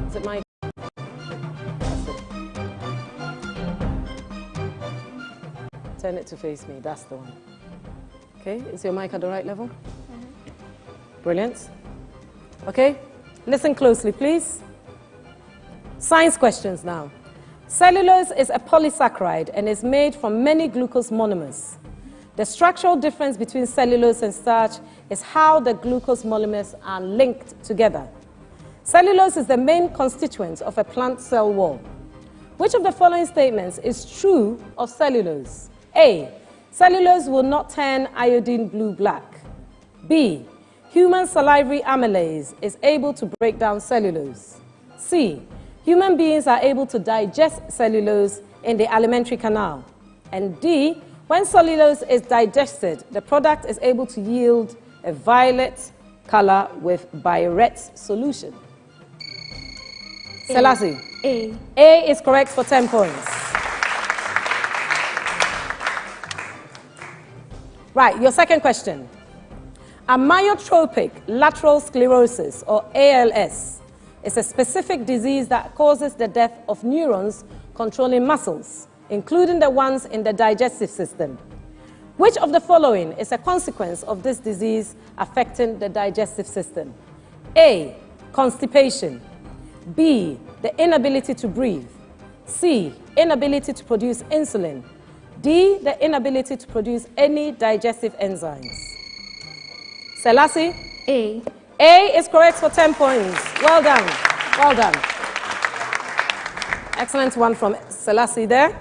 Is it my? That's it. Turn it to face me. That's the one. Okay, is your mic at the right level? Mm-hmm. Brilliant. Okay, listen closely, please. Science questions now. Cellulose is a polysaccharide and is made from many glucose monomers. The structural difference between cellulose and starch is how the glucose monomers are linked together. Cellulose is the main constituent of a plant cell wall. Which of the following statements is true of cellulose? A. Cellulose will not turn iodine blue black. B. Human salivary amylase is able to break down cellulose. C. Human beings are able to digest cellulose in the alimentary canal. And D. When cellulose is digested, the product is able to yield a violet color with Biuret solution. Selassie. A. A is correct for 10 points. Right, your second question. Amyotrophic lateral sclerosis, or ALS, is a specific disease that causes the death of neurons controlling muscles, including the ones in the digestive system. Which of the following is a consequence of this disease affecting the digestive system? A. Constipation. B. The inability to breathe. C. Inability to produce insulin. D. The inability to produce any digestive enzymes. Selassie? A. A is correct for 10 points. Well done. Well done. Excellent one from Selassie there.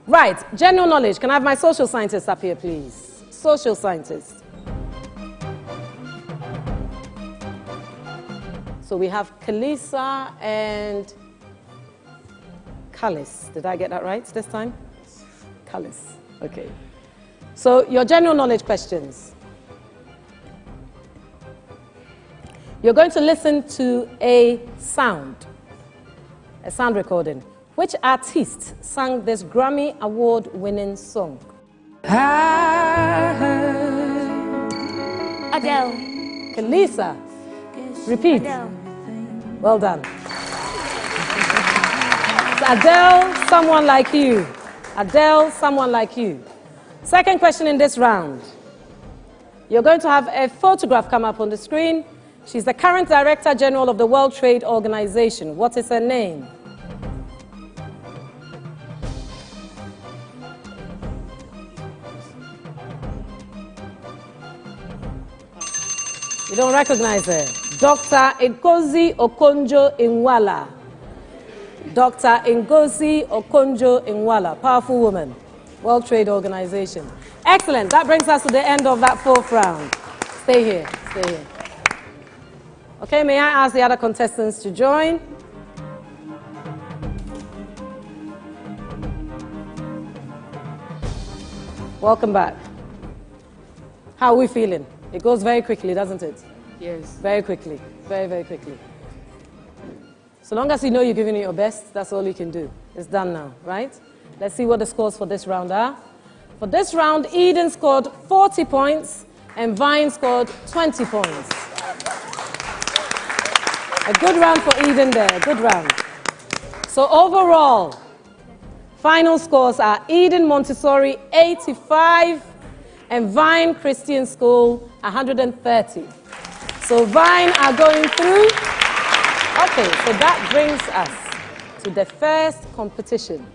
Right, general knowledge. Can I have my social scientists up here, please? Social scientists. So we have Kalisa and Kalis. Did I get that right this time? Kalis. Okay. So your general knowledge questions. You're going to listen to a sound recording. Which artist sang this Grammy Award-winning song? Adele. Kalisa. Repeat. Adele. Well done. Adele, Someone Like You. Adele, Someone Like You. Second question in this round. You're going to have a photograph come up on the screen. She's the current Director General of the World Trade Organization. What is her name? You don't recognize her. Dr. Ngozi Okonjo-Iweala. Dr. Ngozi Okonjo-Iweala, powerful woman, World Trade Organization. Excellent. That brings us to the end of that fourth round. Stay here. Stay here. Okay, may I ask the other contestants to join? Welcome back. How are we feeling? It goes very quickly, doesn't it? Yes. Very quickly. Very, very quickly. So long as you know you're giving it your best, that's all you can do. It's done now, right? Let's see what the scores for this round are. For this round, Eden scored 40 points and Vine scored 20 points. A good round for Eden there, a good round. So overall, final scores are Eden Montessori 85 and Vine Christian School 130. So Vine are going through. Okay, so that brings us to the first competition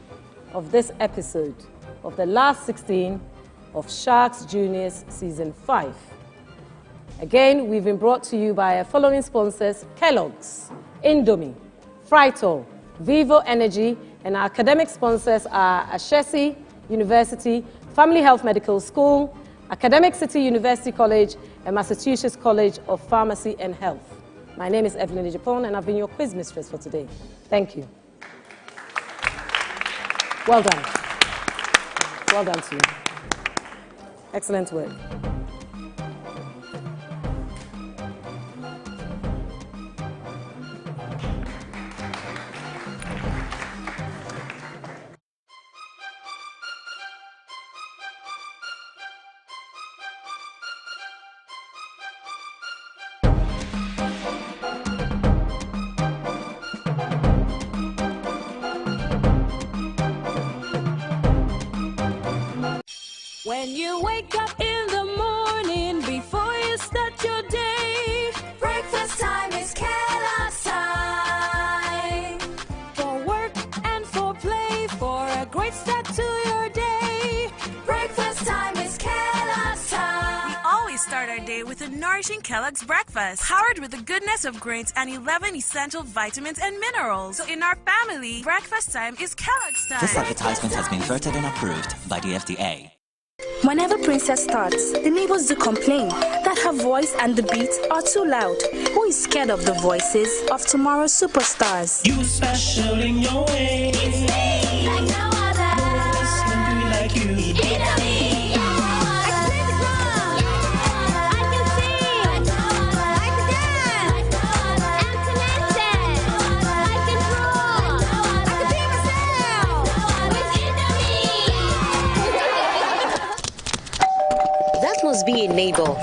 of this episode of the last 16 of Sharks Juniors Season 5. Again, we've been brought to you by our following sponsors: Kellogg's, Indomie, Frytol, Vivo Energy, and our academic sponsors are Ashesi University, Family Health Medical School, Academic City University College, and Massachusetts College of Pharmacy and Health. My name is Evelyn Ejapon, and I've been your quiz mistress for today. Thank you. Well done. Well done to you. Excellent work. When you wake up in the morning before you start your day, breakfast time is Kellogg's time. For work and for play, for a great start to your day, breakfast time is Kellogg's time. We always start our day with a nourishing Kellogg's breakfast, powered with the goodness of grains and 11 essential vitamins and minerals. So in our family, breakfast time is Kellogg's time. This advertisement has been vetted and approved by the FDA. Whenever Princess starts, the neighbors do complain that her voice and the beats are too loud. Who is scared of the voices of tomorrow's superstars? You special in your way. It's me, like no other. No one else can do it like you. You know me. I can play the drum. I can sing. I can dance. I'm talented. I can draw. I can be myself. With Indomie. That must be a neighbor.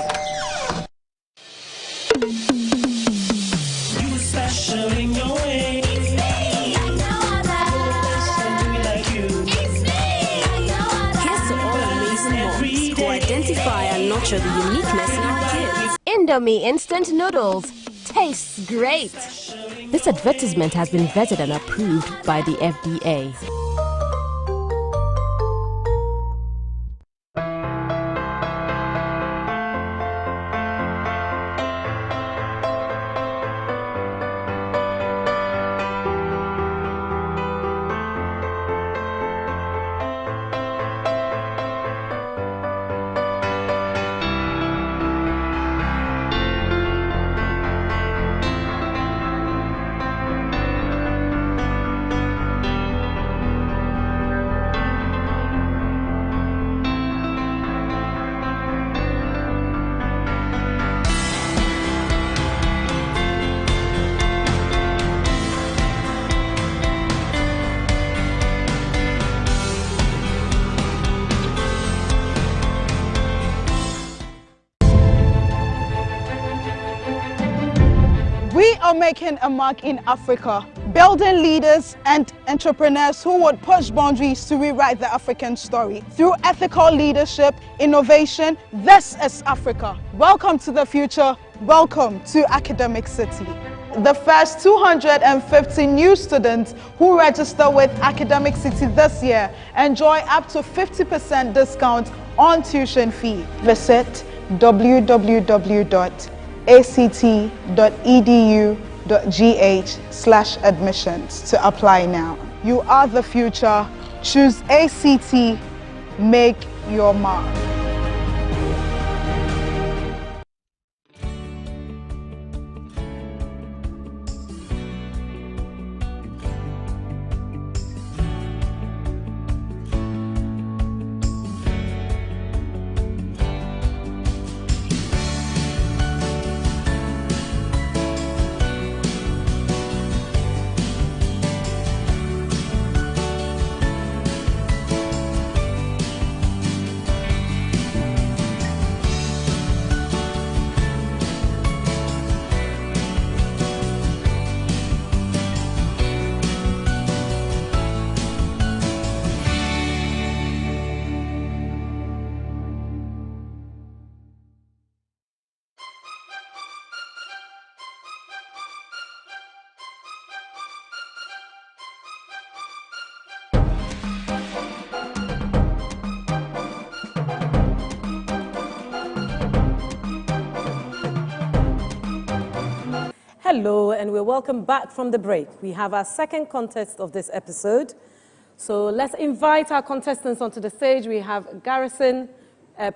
You special in your way. It's me, like no other. No one else can do it like you. It's me, like no other. Here's to all amazing moms who identify and nurture the uniqueness in our kids. Indomie instant noodles tastes great. This advertisement has been vetted and approved by the FDA. We are making a mark in Africa, building leaders and entrepreneurs who would push boundaries to rewrite the African story. Through ethical leadership, innovation, this is Africa. Welcome to the future. Welcome to Academic City. The first 250 new students who register with Academic City this year enjoy up to 50% discount on tuition fee. Visit www.act.edu.gh/admissions to apply now. You are the future. Choose ACT. Make your mark. Hello, and we're welcome back from the break. We have our second contest of this episode. So let's invite our contestants onto the stage. We have Garrison,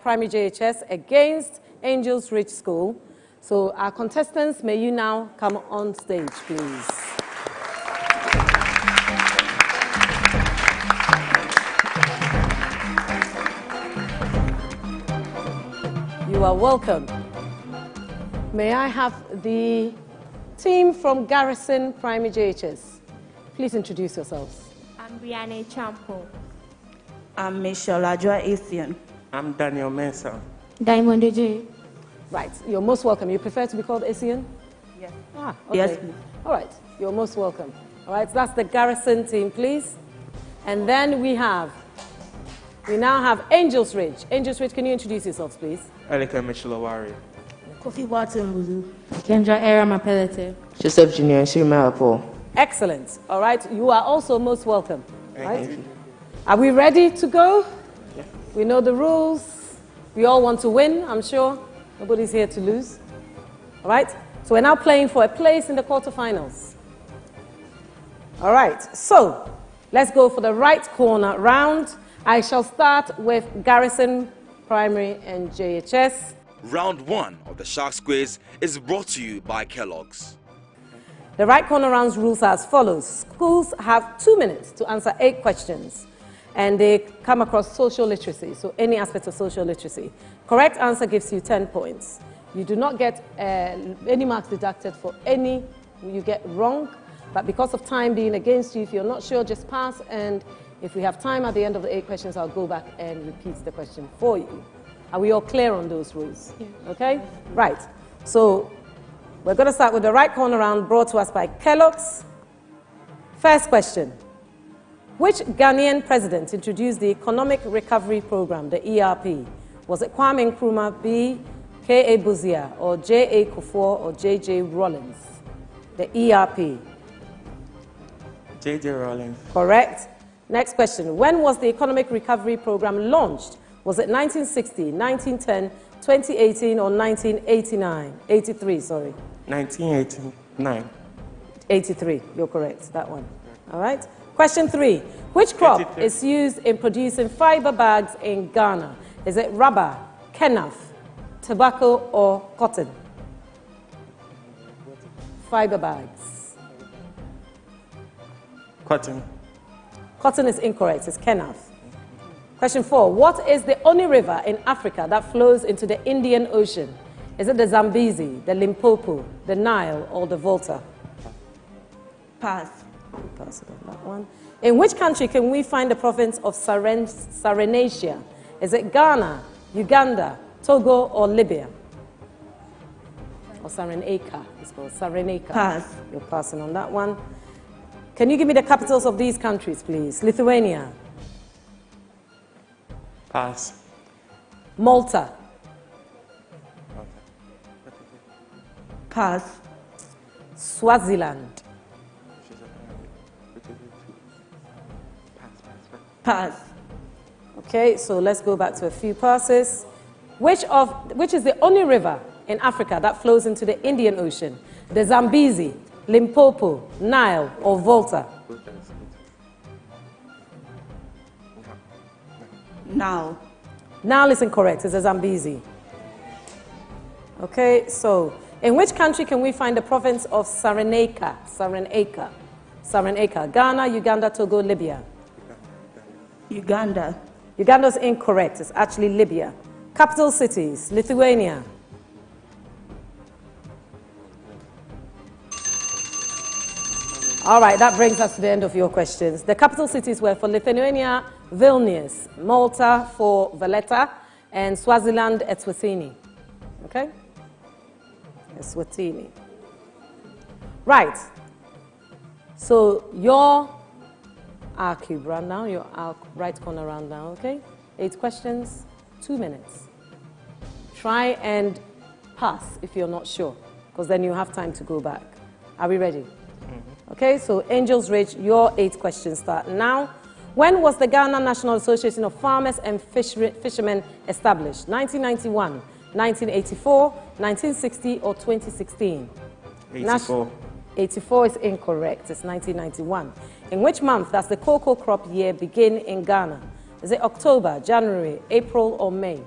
Primary JHS, against Angels Ridge School. So our contestants, may you now come on stage, please. You are welcome. May I have the team from Garrison Primary JHS? Please introduce yourselves. I'm Brianne Champo. I'm Michelle Adjoa Ethian. I'm Daniel Mensah. Diamond J. Right, you're most welcome. You prefer to be called Asian? Yes. Ah, okay. Yes. All right, you're most welcome. All right, so that's the Garrison team, please. And then we have We now have Angels Ridge. Angels Ridge, can you introduce yourselves, please? Elika Mitchell-Awari. Kofi Barton Kendra Era Mapelete. Joseph Junior Shirima. Excellent. All right. You are also most welcome. Thank you. Are we ready to go? Yeah. We know the rules. We all want to win, I'm sure. Nobody's here to lose. All right. So we're now playing for a place in the quarterfinals. All right. So let's go for the right corner round. I shall start with Garrison, Primary, and JHS. Round 1 of the Sharks Quiz is brought to you by Kellogg's. The right corner round's rules are as follows. Schools have 2 minutes to answer 8 questions, and they come across social literacy, so any aspect of social literacy. Correct answer gives you 10 points. You do not get any marks deducted for any you get wrong, but because of time being against you, if you're not sure, just pass, and if we have time at the end of the 8 questions, I'll go back and repeat the question for you. Are we all clear on those rules? Yeah. Okay? Right. So we're going to start with the right corner round brought to us by Kellogg's. First question. Which Ghanaian president introduced the Economic Recovery Program, the ERP? Was it Kwame Nkrumah, B, K.A. Buzia, or J.A. Kufuor, or J.J. Rawlings? The ERP. J.J. Rawlings. Correct. Next question. When was the Economic Recovery Program launched? Was it 1960, 1910, 2018, or 1989? 83, sorry. 1989. 83, you're correct, that one. All right. Question 3. Which crop 83. is used in producing fiber bags in Ghana? Is it rubber, kenaf, tobacco, or cotton? Fiber bags. Cotton. Cotton is incorrect, it's kenaf. Question 4. What is the only river in Africa that flows into the Indian Ocean? Is it the Zambezi, the Limpopo, the Nile, or the Volta? Pass. Pass on that one. In which country can we find the province of Cyrenaica? Is it Ghana, Uganda, Togo, or Libya? Or Cyrenaica, it's called Cyrenaica. Pass. You're passing on that one. Can you give me the capitals of these countries, please? Lithuania. Pass. Malta. Pass. Swaziland. Pass. Okay, so let's go back to a few passes. Which is the only river in Africa that flows into the Indian Ocean? The Zambezi, Limpopo, Nile, or Volta? Now. Nile is incorrect, it's the Zambezi. Okay, so in which country can we find the province of Cyrenaica? Ghana, Uganda, Togo, Libya. Uganda. Uganda is incorrect, it's actually Libya. Capital cities, Lithuania. All right, that brings us to the end of your questions. The capital cities were for Lithuania, Vilnius, Malta for Valletta, and Swaziland, Eswatini. Okay? Eswatini. Right. So your R-cube round now, your right corner round now, okay? 8 questions, 2 minutes. Try and pass if you're not sure, because then you have time to go back. Are we ready? Okay, so Angels Ridge, your 8 questions start now. When was the Ghana National Association of Farmers and Fishermen established? 1991, 1984, 1960, or 2016? 84. 84 is incorrect. It's 1991. In which month does the cocoa crop year begin in Ghana? Is it October, January, April, or May?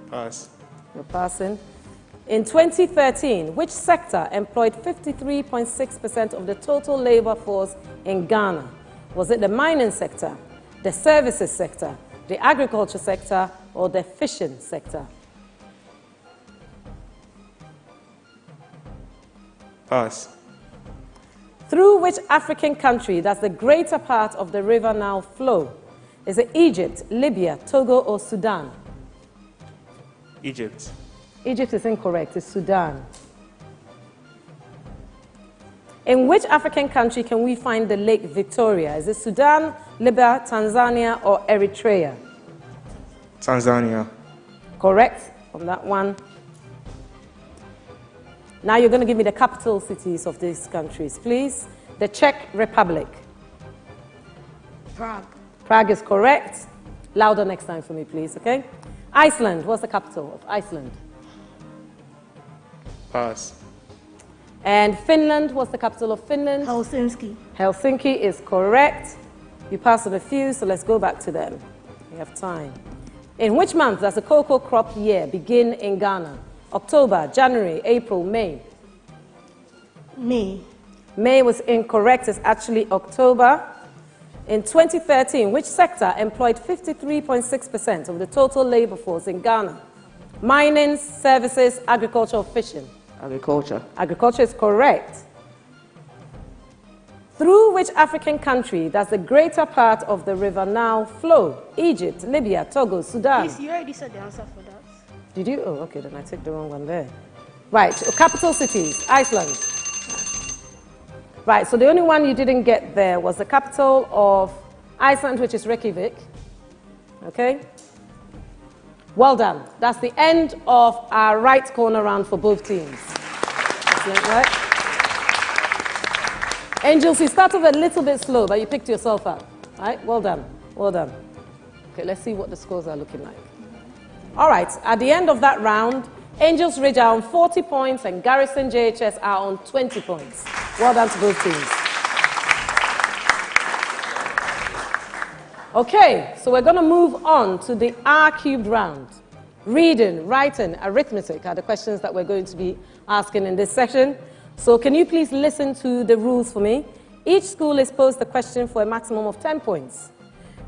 Pass. You're passing. In 2013, which sector employed 53.6% of the total labor force in Ghana? Was it the mining sector, the services sector, the agriculture sector, or the fishing sector? Pass. Through which African country does the greater part of the river Nile flow? Is it Egypt, Libya, Togo, or Sudan? Egypt. Egypt is incorrect, it's Sudan. In which African country can we find the Lake Victoria? Is it Sudan, Libya, Tanzania, or Eritrea? Tanzania. Correct on that one. Now you're going to give me the capital cities of these countries, please. The Czech Republic. Prague. Prague is correct. Louder next time for me, please, okay? Iceland, what's the capital of Iceland? Pass. And Finland, what's the capital of Finland? Helsinki. Helsinki is correct. You passed on a few, so let's go back to them. We have time. In which month does the cocoa crop year begin in Ghana? October, January, April, May? May. May was incorrect. It's actually October. In 2013, which sector employed 53.6% of the total labor force in Ghana? Mining, services, agriculture, or fishing? Agriculture. Agriculture is correct. Through which African country does the greater part of the river Nile flow? Egypt, Libya, Togo, Sudan? Please, you already said the answer for that. Did you? Oh, okay, then I took the wrong one there. Right, capital cities, Iceland. Right, so the only one you didn't get there was the capital of Iceland, which is Reykjavik. Okay? Well done. That's the end of our right corner round for both teams. Excellent work. Angels, you started a little bit slow, but you picked yourself up. Right? Well done. Well done. Okay, let's see what the scores are looking like. All right, at the end of that round, Angels Ridge are on 40 points and Garrison JHS are on 20 points. Well done to both teams. Okay, so we're going to move on to the R-cubed round. Reading, writing, arithmetic are the questions that we're going to be asking in this session. So can you please listen to the rules for me? Each school is posed a question for a maximum of 10 points.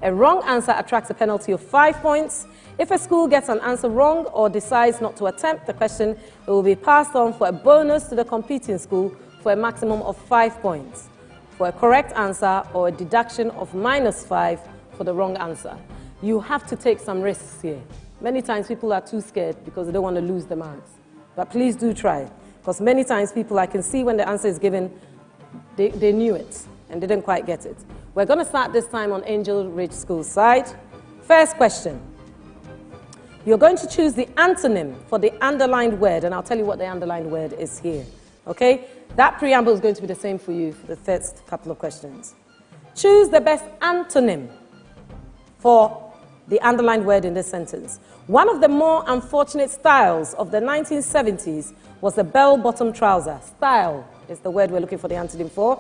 A wrong answer attracts a penalty of 5 points. If a school gets an answer wrong or decides not to attempt the question, it will be passed on for a bonus to the competing school for a maximum of 5 points. For a correct answer or a deduction of -5 for the wrong answer. You have to take some risks here. Many times people are too scared because they don't want to lose the marks. But please do try. Because many times people, I can see when the answer is given, they knew it and didn't quite get it. We're going to start this time on Angel Ridge School side. First question. You're going to choose the antonym for the underlined word, and I'll tell you what the underlined word is here. Okay? That preamble is going to be the same for you for the first couple of questions. Choose the best antonym for the underlined word in this sentence. One of the more unfortunate styles of the 1970s was the bell-bottom trouser. Style is the word we're looking for the antonym for.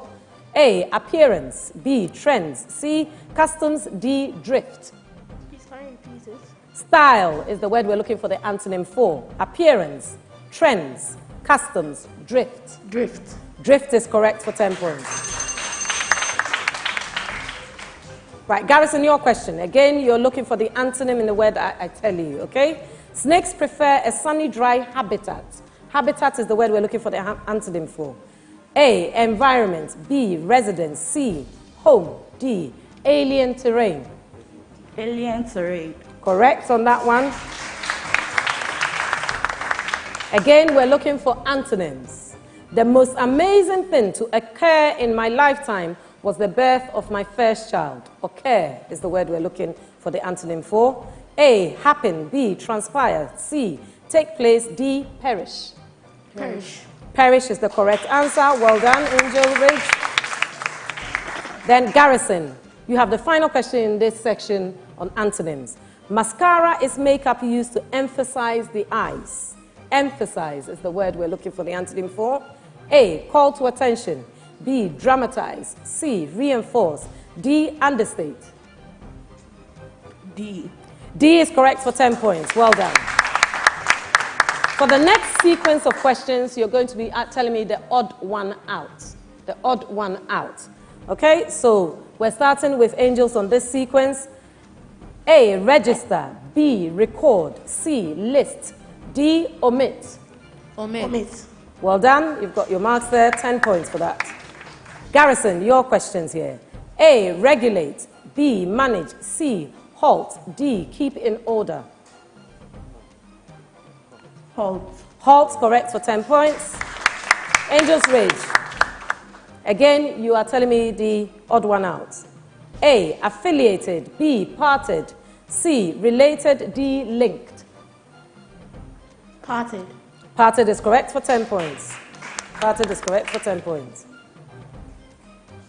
A, appearance. B, trends. C, customs. D, drift. Please, can you repeat it? Style is the word we're looking for the antonym for. Appearance, trends, customs, drift. Drift. Drift is correct for 10 points. Right, Garrison, your question. Again, you're looking for the antonym in the word I tell you, okay? Snakes prefer a sunny, dry habitat. Habitat is the word we're looking for the antonym for. A, environment. B, residence. C, home. D, alien terrain. Alien terrain. Correct on that one. Again, we're looking for antonyms. The most amazing thing to occur in my lifetime was the birth of my first child. Occur is the word we're looking for the antonym for. A, happen. B, transpire. C, take place. D, perish. Perish. Perish is the correct answer. Well done, Angel Ridge. Then Garrison, you have the final question in this section on antonyms. Mascara is makeup used to emphasize the eyes. Emphasize is the word we're looking for the antonym for. A, call to attention. B, dramatize. C, reinforce. D, understate. D. D is correct for 10 points. Well done. For the next sequence of questions, you're going to be telling me the odd one out. The odd one out. Okay, so we're starting with Angels on this sequence. A, register. B, record. C, list. D, omit. Omit. Well done. You've got your marks there. 10 points for that. Garrison, your questions here. A, regulate. B, manage. C, halt. D, keep in order. Halt. Halt, correct for 10 points. Angels Ridge. Again, you are telling me the odd one out. A, affiliated. B, parted. C, related. D, linked. Parted. Parted is correct for 10 points. Parted is correct for 10 points.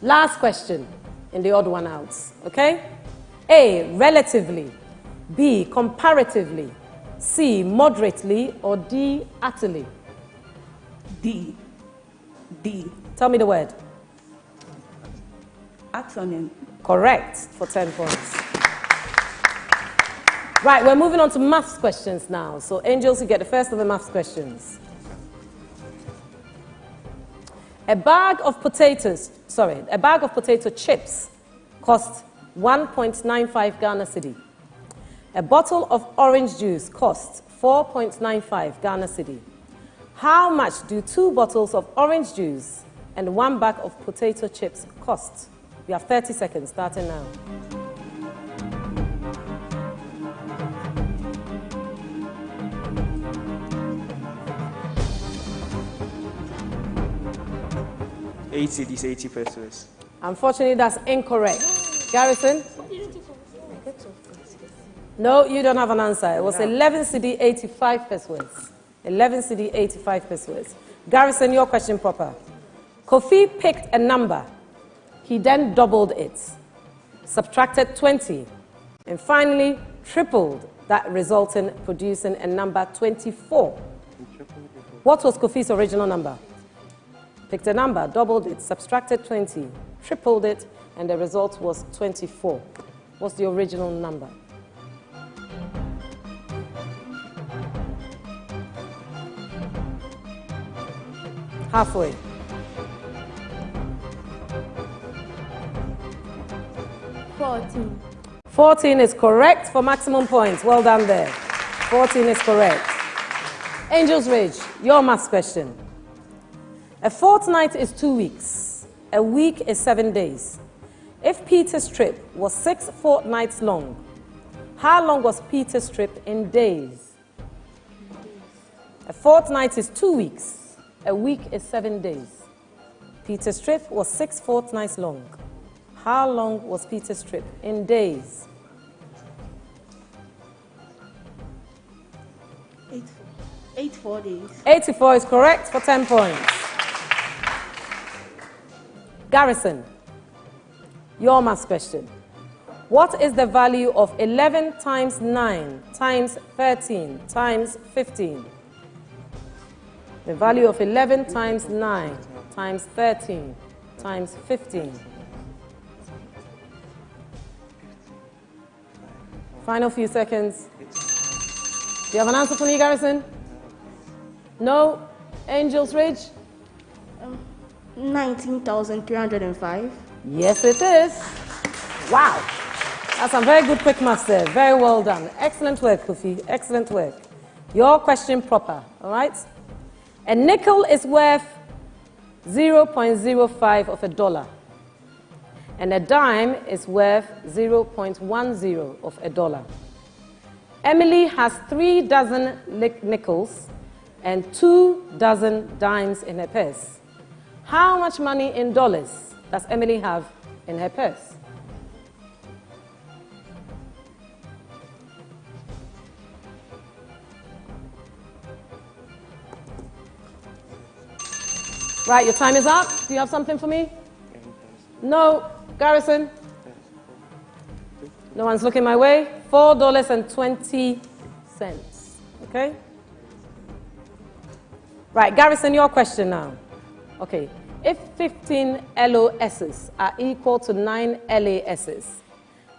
Last question in the odd one outs, okay? A, relatively. B, comparatively. C, moderately. Or D, utterly. D. D. Tell me the word. Acronym. Correct for 10 points. Right, we're moving on to maths questions now. So, Angels, you get the first of the maths questions. A bag of potato chips costs 1.95 Ghana cedi. A bottle of orange juice costs 4.95 Ghana cedi. How much do 2 bottles of orange juice and 1 bag of potato chips cost? You have 30 seconds, starting now. $80, 80 pesos. Unfortunately, that's incorrect. Garrison? No, you don't have an answer. It was 11 cedi, 85 pesos. 11 cedi, 85 pesos. Garrison, your question proper. Kofi picked a number. He then doubled it, subtracted 20, and finally tripled that, producing a number 24. What was Kofi's original number? Picked a number, doubled it, subtracted 20, tripled it, and the result was 24. What's the original number? Halfway. 14. 14 is correct for maximum points. Well done there. 14 is correct. Angel's Rage, your maths question. A fortnight is 2 weeks. A week is 7 days. If Peter's trip was 6 fortnights long, how long was Peter's trip in days? A fortnight is 2 weeks. A week is 7 days. Peter's trip was 6 fortnights long. How long was Peter's trip in days? 84 days. 84 is correct for 10 points. Garrison, your maths question. What is the value of 11 times 9 times 13 times 15? The value of 11 times 9 times 13 times 15. Final few seconds. Do you have an answer for me, Garrison? No? Angel's Ridge? 19,305. Yes, it is. Wow. That's some very good quick maths there. Very well done. Excellent work, Kofi. Excellent work. Your question proper, all right? A nickel is worth 0.05 of a dollar. And a dime is worth 0.10 of a dollar. Emily has 3 dozen nickels and 2 dozen dimes in her purse. How much money in dollars does Emily have in her purse? Right, your time is up. Do you have something for me? No. Garrison? No one's looking my way. $4.20. Okay? Right, Garrison, your question now. Okay. If 15 LOSs are equal to 9 LASs,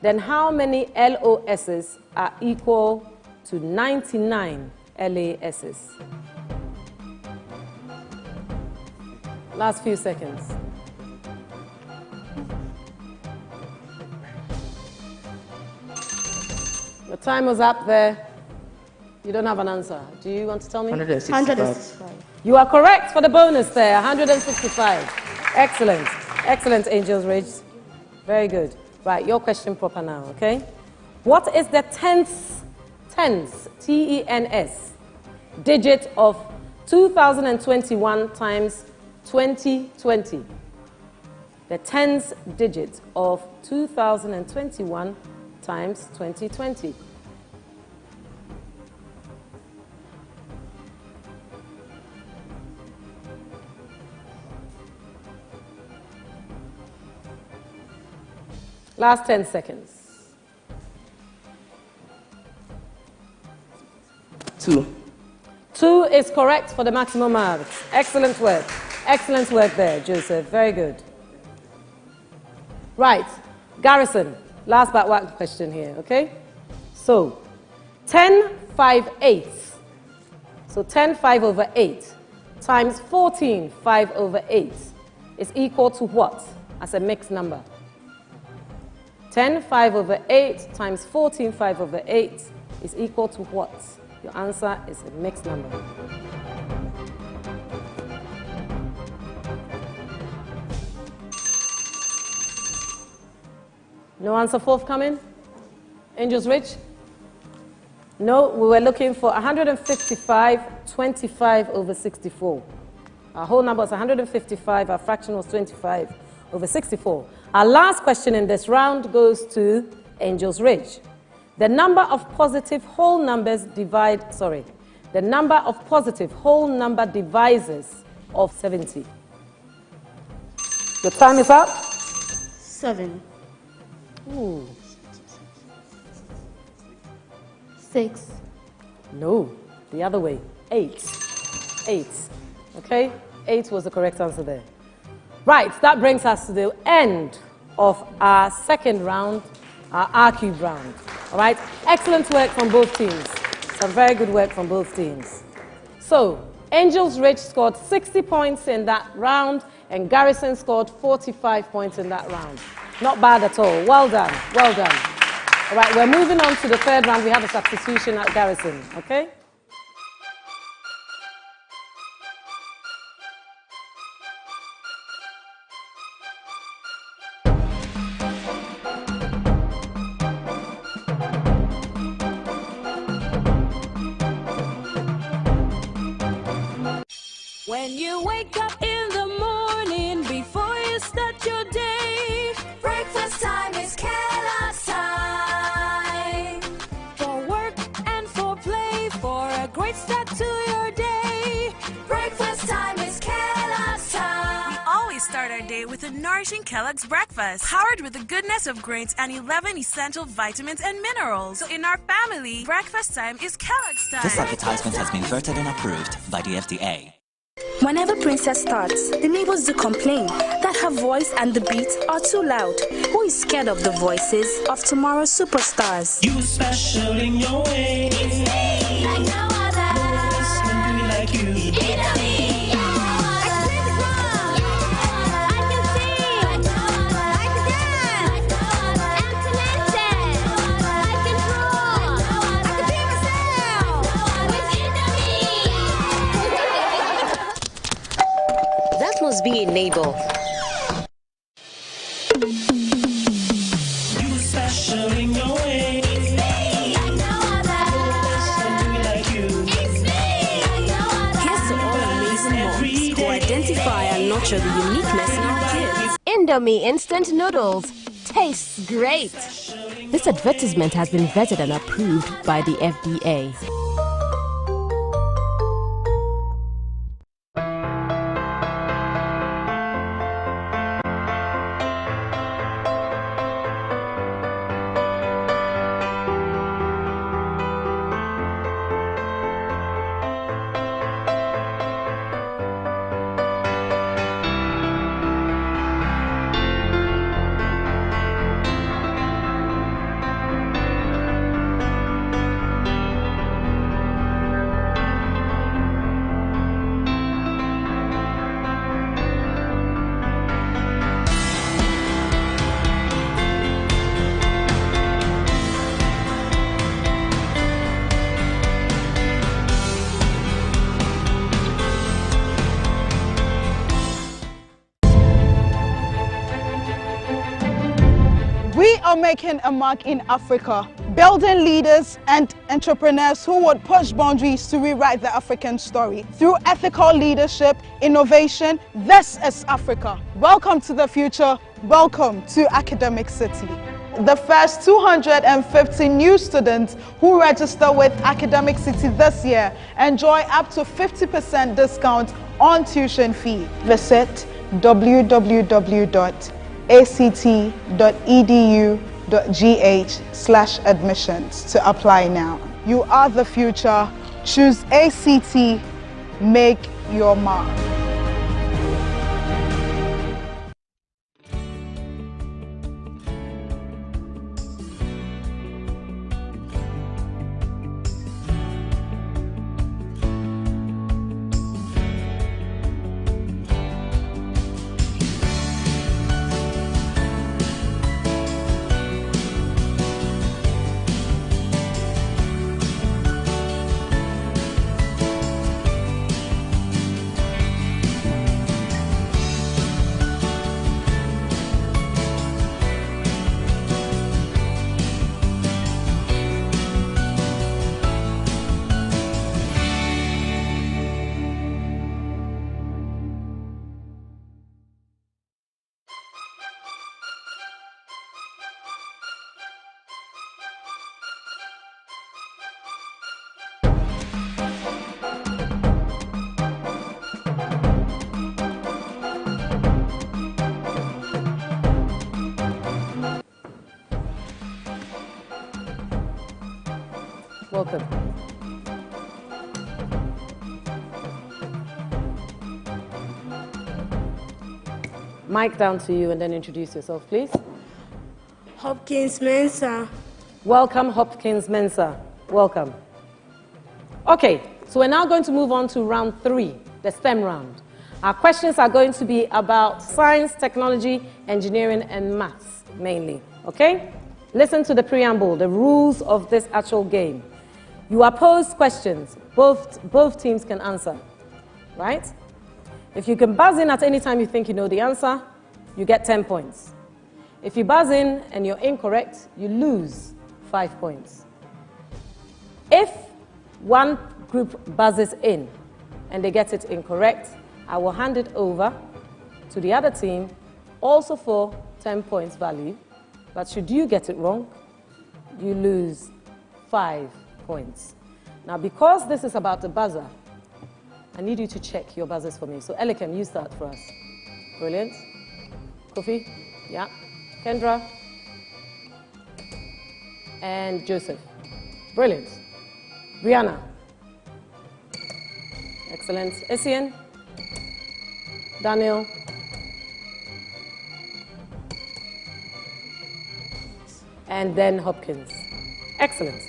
then how many LOSs are equal to 99 LASs? Last few seconds. The time was up there. You don't have an answer. Do you want to tell me? 165. You are correct for the bonus there, 165. Excellent. Excellent, Angel's Ridge. Very good. Right, your question proper now, okay? What is the tens, T-E-N-S, digit of 2021 times 2020? the tens digits of 2021 times 2020? Last 10 seconds. 2. 2 is correct for the maximum marks. Excellent work. Excellent work there, Joseph. Very good. Right. Garrison, last but one question here, okay? So, 10 5 eighths. So 10 5 over 8 times 14 5 over 8 is equal to what as a mixed number? 10 5 over 8 times 14 5 over 8 is equal to what? Your answer is a mixed number. No answer forthcoming? Angels Ridge? No, we were looking for 155 25 over 64. Our whole number was 155, our fraction was 25 over 64. Our last question in this round goes to Angels Ridge. The number of positive whole numbers the number of positive whole number divisors of 70. Your time is up. 7. Ooh. 6. No, the other way. 8. 8. Okay? 8 was the correct answer there. Right, that brings us to the end of our second round, our R-cube round. All right? Excellent work from both teams. Some very good work from both teams. So, Angels Ridge scored 60 points in that round, and Garrison scored 45 points in that round. Not bad at all. Well done. Well done. All right, we're moving on to the third round. We have a substitution at Garrison, okay? When you wake up in the morning before you start your day, breakfast time is Kellogg's time. For work and for play, for a great start to your day, breakfast time is Kellogg's time. We always start our day with a nourishing Kellogg's breakfast, powered with the goodness of grains and 11 essential vitamins and minerals. So in our family, breakfast time is Kellogg's time. This advertisement has been voted and approved by the FDA. Whenever Princess starts, the neighbors do complain that her voice and the beat are too loud. Who is scared of the voices of tomorrow's superstars? You special in your way. It's me, like no other. No one can do like you. That must be a neighbor. You special in your way. It's me, like no other. No one can do like you. It's me, like no other. Here's to all amazing moms who identify and nurture the uniqueness in our kids. Indomie instant noodles tastes great. This advertisement has been vetted and approved by the FDA. We are making a mark in Africa, building leaders and entrepreneurs who would push boundaries to rewrite the African story. Through ethical leadership, innovation, this is Africa. Welcome to the future. Welcome to Academic City. The first 250 new students who register with Academic City this year enjoy up to 50% discount on tuition fee. Visit www.act.edu.gh/admissions to apply now. You are the future. Choose ACT. Make your mark. Welcome. Mic down to you and then introduce yourself, please. Hopkins Mensa. Welcome, Hopkins Mensa. Welcome. Okay, so we're now going to move on to round 3, the STEM round. Our questions are going to be about science, technology, engineering, and maths, mainly. Okay? Listen to the preamble, the rules of this actual game. You are posed questions. Both teams can answer, right? If you can buzz in at any time you think you know the answer, you get 10 points. If you buzz in and you're incorrect, you lose 5 points. If one group buzzes in and they get it incorrect, I will hand it over to the other team, also for 10 points value. But should you get it wrong, you lose 5 points. Now, because this is about the buzzer, I need you to check your buzzers for me. So, Elikem, you start for us. Brilliant. Kofi? Yeah. Kendra? And Joseph. Brilliant. Brianna? Excellent. Essien? Daniel? And then Hopkins. Excellent.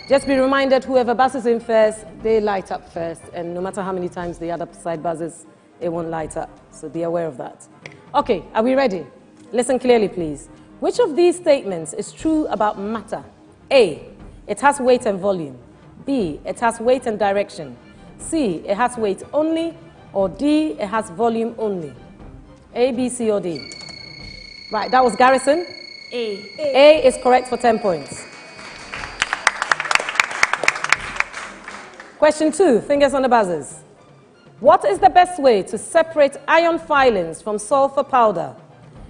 Just be reminded, whoever buzzes in first, they light up first. And no matter how many times the other side buzzes, it won't light up. So be aware of that. Okay, are we ready? Listen clearly, please. Which of these statements is true about matter? A, it has weight and volume. B, it has weight and direction. C, it has weight only. Or D, it has volume only. A, B, C, or D? Right, that was Garrison. A. A is correct for 10 points. Question 2, fingers on the buzzers. What is the best way to separate iron filings from sulfur powder?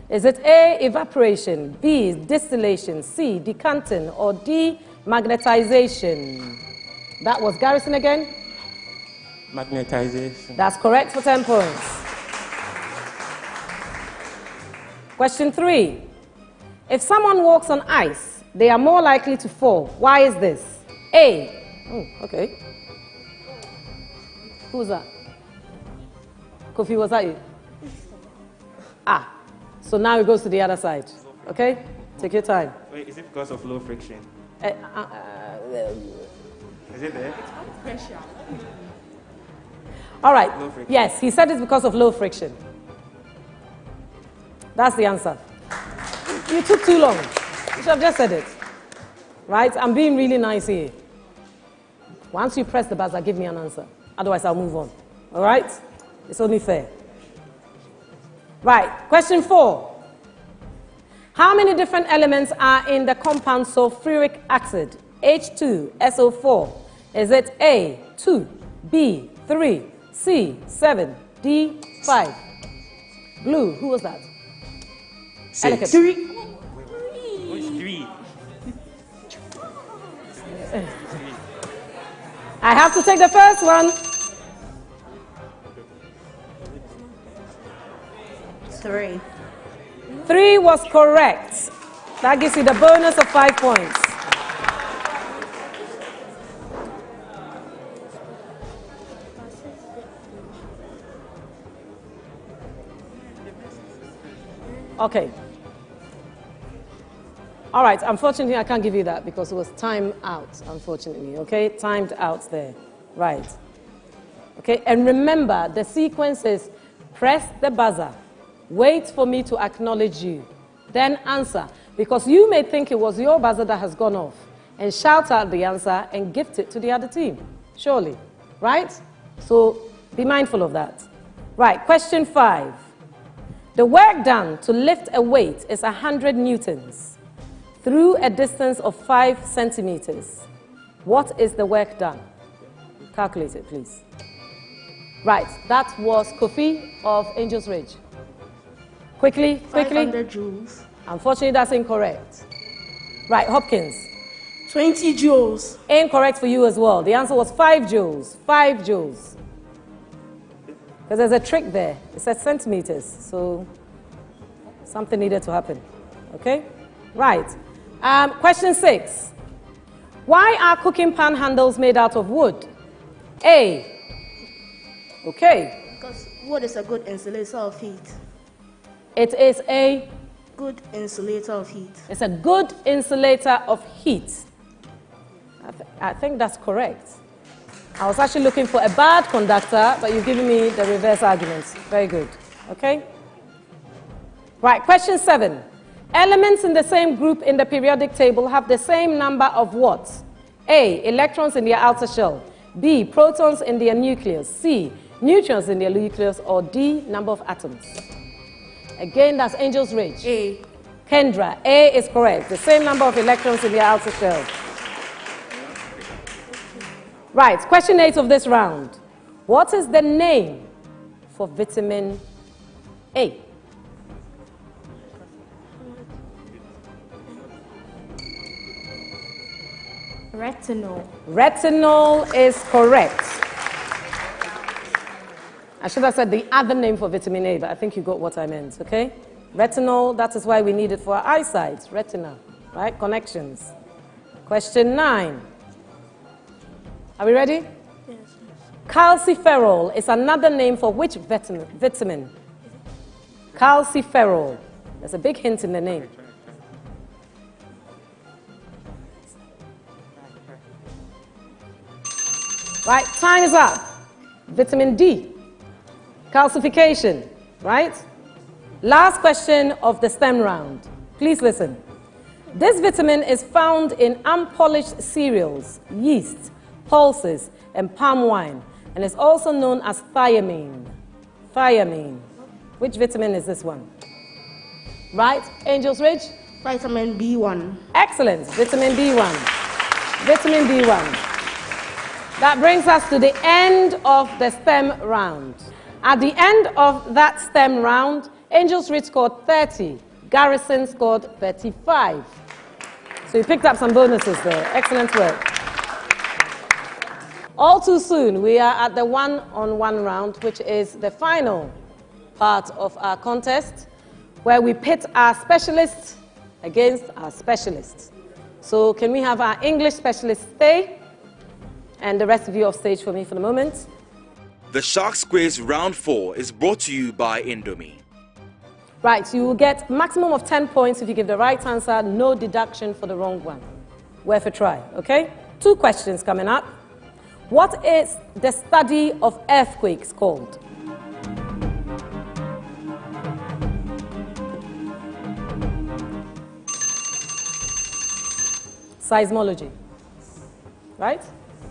Is it A, evaporation, B, distillation, C, decanting, or D, magnetization? That was Garrison again. Magnetization. That's correct for 10 points. Question 3. If someone walks on ice, they are more likely to fall. Why is this? A. Oh, okay. Who was that? Kofi, was that you? Ah. So now it goes to the other side. Okay? Take your time. Wait, is it because of low friction? Is it there? It's pressure. All right. Yes, he said it's because of low friction. That's the answer. You took too long. You should have just said it. Right? I'm being really nice here. Once you press the buzzer, give me an answer. Otherwise, I'll move on. All right? It's only fair. Right. Question 4. How many different elements are in the compound sulfuric acid, H2SO4? Is it A, 2, B, 3, C, 7, D, 5? Blue, who was that? 6. 3. Which 3? I have to take the first one. 3. 3 was correct. That gives you the bonus of 5 points. Okay. All right, unfortunately, I can't give you that because it was time out, unfortunately, okay? Timed out there. Right. Okay, and remember, the sequence is press the buzzer, wait for me to acknowledge you, then answer, because you may think it was your buzzer that has gone off, and shout out the answer and gift it to the other team, surely, right? So be mindful of that. Right, question 5. The work done to lift a weight is 100 newtons through a distance of 5 centimeters. What is the work done? Calculate it, please. Right, that was Kofi of Angels Ridge. Quickly. 500 joules. Unfortunately, that's incorrect. Right, Hopkins. 20 joules. Incorrect for you as well. The answer was 5 joules. 5 joules. Because there's a trick there. It says centimeters, so something needed to happen. Okay? Right. Question 6. Why are cooking pan handles made out of wood? A. Okay. Because wood is a good insulator of heat. It is a good insulator of heat. It's a good insulator of heat. I think that's correct. I was actually looking for a bad conductor, but you've given me the reverse argument. Very good. Okay? Right, question 7. Elements in the same group in the periodic table have the same number of what? A, electrons in their outer shell. B, protons in their nucleus. C, neutrons in their nucleus. Or D, number of atoms. Again, that's Angel's Ridge. A. Kendra, A is correct. The same number of electrons in their outer shell. Right, question 8 of this round. What is the name for vitamin A? Retinol. Retinol is correct. I should have said the other name for vitamin A, but I think you got what I meant, okay? Retinol, that is why we need it for our eyesight. Retina, right? Connections. Question 9. Are we ready? Yes. Calciferol is another name for which vitamin? Calciferol. There's a big hint in the name. Right, time is up. Vitamin D. Calcification, right? Last question of the STEM round. Please listen. This vitamin is found in unpolished cereals, yeast, pulses, and palm wine, and is also known as thiamine. Thiamine. Which vitamin is this one? Right, Angel's Ridge? Vitamin B1. Excellent, vitamin B1. Vitamin B1. That brings us to the end of the STEM round. At the end of that STEM round, Angel's Ridge scored 30, Garrison scored 35. So you picked up some bonuses there. Excellent work. All too soon, we are at the one-on-one round, which is the final part of our contest, where we pit our specialists against our specialists. So can we have our English specialist stay? And the rest of you off stage for me for the moment. The Sharks Quiz Round 4 is brought to you by Indomie. Right, you will get maximum of 10 points if you give the right answer, no deduction for the wrong one. Worth a try, okay? 2 questions coming up. What is the study of earthquakes called? Seismology, right?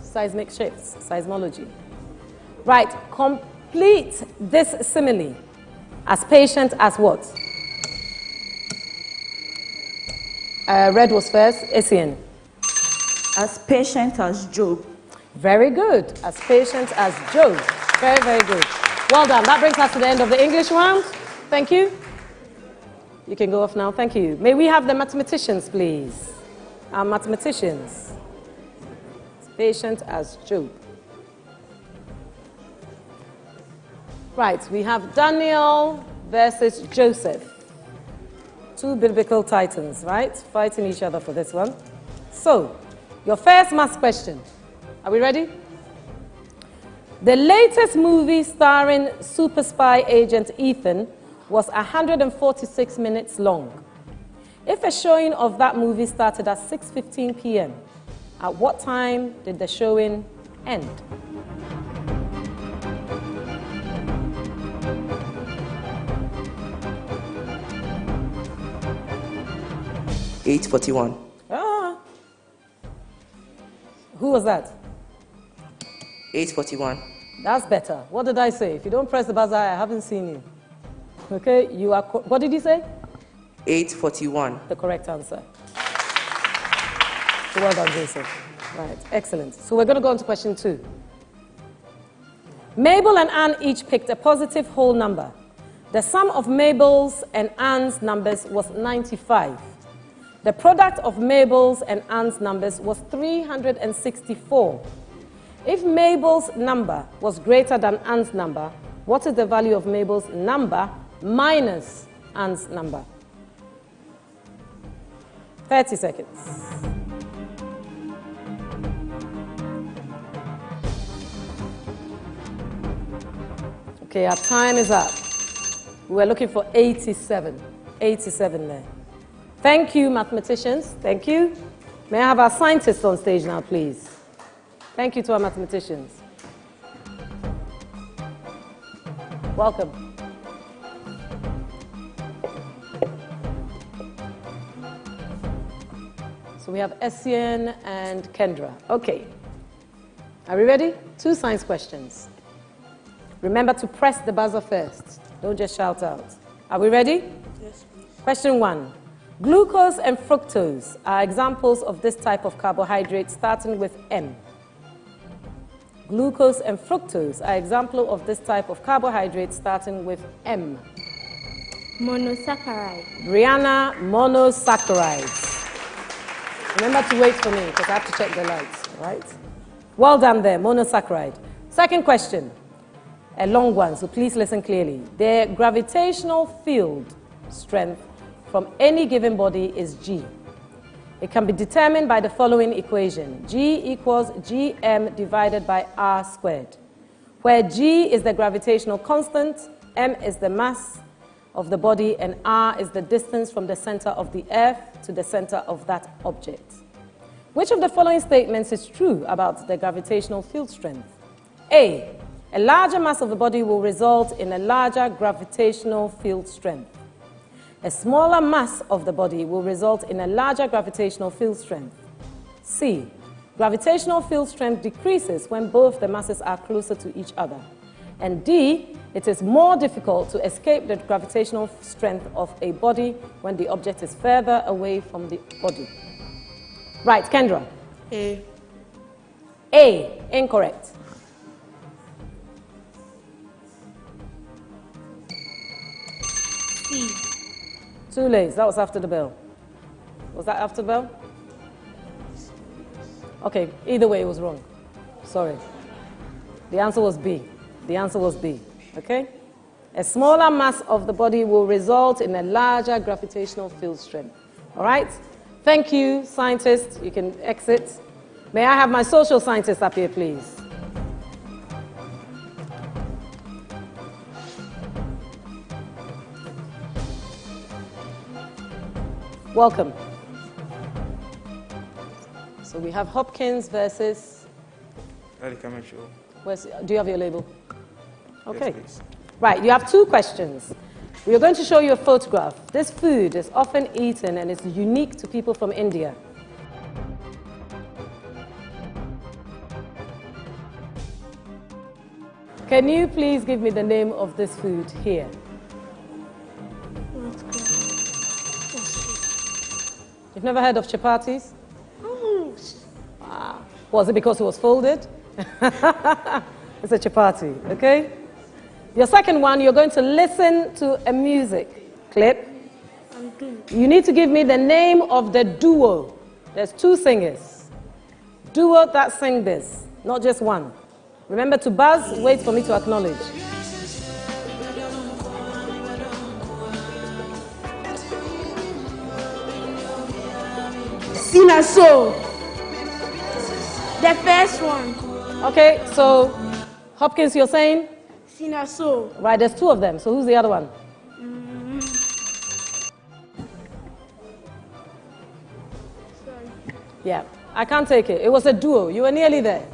Seismic shifts, seismology. Right, complete this simile as patient as what? Red was first. Essien. As patient as Job. Very good. As patient as Job. Very, very good. Well done. That brings us to the end of the English round. Thank you. You can go off now. Thank you. May we have the mathematicians, please? Our mathematicians. As patient as Job. Right. We have Daniel versus Joseph. Two biblical titans, right? Fighting each other for this one. So, your first maths question. Are we ready? The latest movie starring super spy agent Ethan was 146 minutes long. If a showing of that movie started at 6:15 p.m., at what time did the showing end? (8:41). Ah. Who was that? 8:41. That's better. What did I say? If you don't press the buzzer, I haven't seen you. Okay, you are. What did you say? 8:41. The correct answer. So well done, Jason. Right, excellent. So we're going to go on to question 2. Mabel and Anne each picked a positive whole number. The sum of Mabel's and Anne's numbers was 95. The product of Mabel's and Anne's numbers was 364. If Mabel's number was greater than Anne's number, what is the value of Mabel's number minus Anne's number? 30 seconds. Okay, our time is up. We're looking for 87. 87 there. Thank you, mathematicians. Thank you. May I have our scientists on stage now, please? Thank you to our mathematicians. Welcome. So we have Essien and Kendra. Okay. Are we ready? 2 science questions. Remember to press the buzzer first. Don't just shout out. Are we ready? Yes, please. Question 1. Glucose and fructose are examples of this type of carbohydrate starting with M. Glucose and fructose are examples of this type of carbohydrate starting with M. Monosaccharide. Brianna, monosaccharides. Remember to wait for me because I have to check the lights, right? Well done there, monosaccharide. Second question, a long one, so please listen clearly. The gravitational field strength from any given body is G. It can be determined by the following equation. G equals Gm divided by R squared, where G is the gravitational constant, M is the mass of the body, and R is the distance from the center of the Earth to the center of that object. Which of the following statements is true about the gravitational field strength? A larger mass of the body will result in a larger gravitational field strength. A smaller mass of the body will result in a larger gravitational field strength. C. Gravitational field strength decreases when both the masses are closer to each other. And D. It is more difficult to escape the gravitational strength of a body when the object is further away from the body. Right, Kendra. A. A. Incorrect. C. Too late. That was after the bell. Was that after the bell? Okay, either way it was wrong. Sorry. The answer was B. The answer was B. Okay? A smaller mass of the body will result in a larger gravitational field strength. All right? Thank you, scientists. You can exit. May I have my social scientists up here, please? Welcome. So we have Hopkins versus... Do you have your label? Okay. Yes, right, you have 2 questions. We are going to show you a photograph. This food is often eaten and is unique to people from India. Can you please give me the name of this food here? You've never heard of chapatis? Wow. Was it because it was folded? It's a chapati, okay? Your second one, you're going to listen to a music clip. You need to give me the name of the duo. There's 2 singers. Duo that sing this, not just one. Remember to buzz, wait for me to acknowledge. Sina Soul. The first one. Okay, so Hopkins, you're saying? Sina Soul. Right, there's 2 of them. So who's the other one? Yeah, I can't take it. It was a duo. You were nearly there.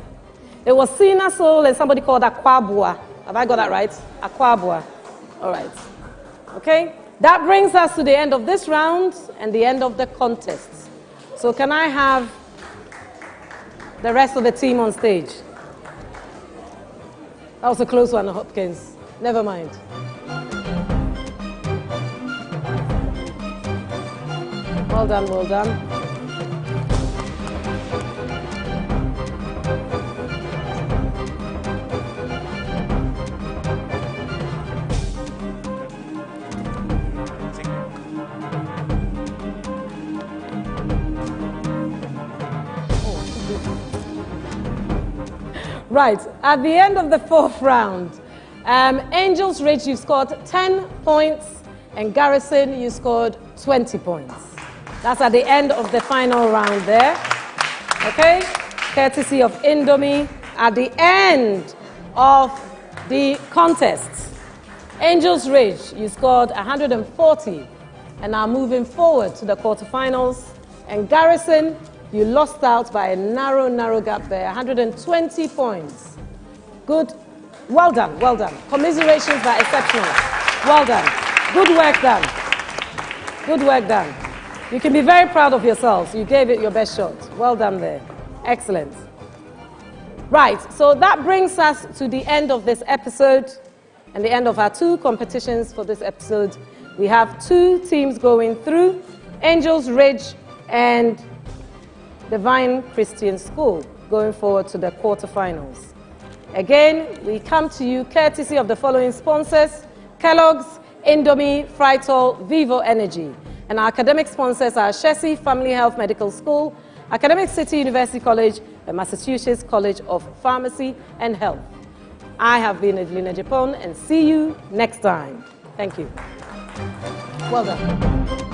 It was Sina Soul and somebody called Akwabua. Have I got that right? Akwabua. All right. Okay? That brings us to the end of this round and the end of the contest. So can I have the rest of the team on stage? That was a close one, Hopkins. Never mind. Well done, well done. Right, at the end of the 4th round, Angels Ridge, you scored 10 points, and Garrison, you scored 20 points. That's at the end of the final round there. Okay? Courtesy of Indomie. At the end of the contest, Angels Ridge, you scored 140 and are moving forward to the quarterfinals. And Garrison, you lost out by a narrow gap there, 120 points. Good. Well done, well done. Commiserations are exceptional. Well done. Good work done. Good work done. You can be very proud of yourselves. You gave it your best shot. Well done there. Excellent. Right, so that brings us to the end of this episode and the end of our 2 competitions for this episode. We have 2 teams going through, Angels Ridge and Divine Christian School, going forward to the quarterfinals. Again, we come to you courtesy of the following sponsors: Kellogg's, Indomie, Frytol, Vivo Energy. And our academic sponsors are Shesi Family Health Medical School, Academic City University College, and Massachusetts College of Pharmacy and Health. I have been Evelina Japon, and see you next time. Thank you. Well done.